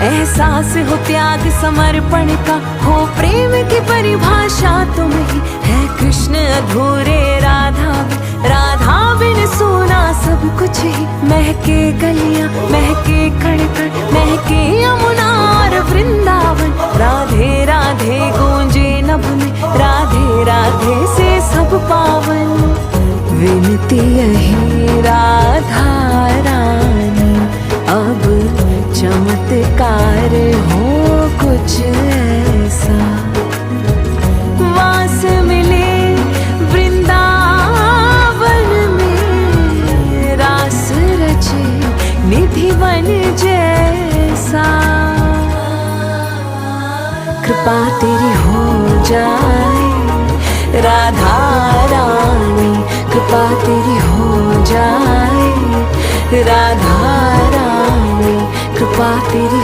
एहसास हो त्याग समर्पण का, हो प्रेम की परिभाषा तुम ही। है कृष्ण अधूरे राधा बिन सोना सब कुछ ही। महके गलियां महके कण कण, महके यमुना और वृंदावन। राधे राधे गूंजे नभ में, राधे राधे से सब पावन। विनती यही राधा रानी, अब चमत्कार हो कुछ ऐसा। वास मिले वृंदावन में, रास रचे निधि वन जैसा। कृपा तेरी हो जाए राधा रानी, कृपा तेरी हो जाए राधा रानी, कृपा तेरी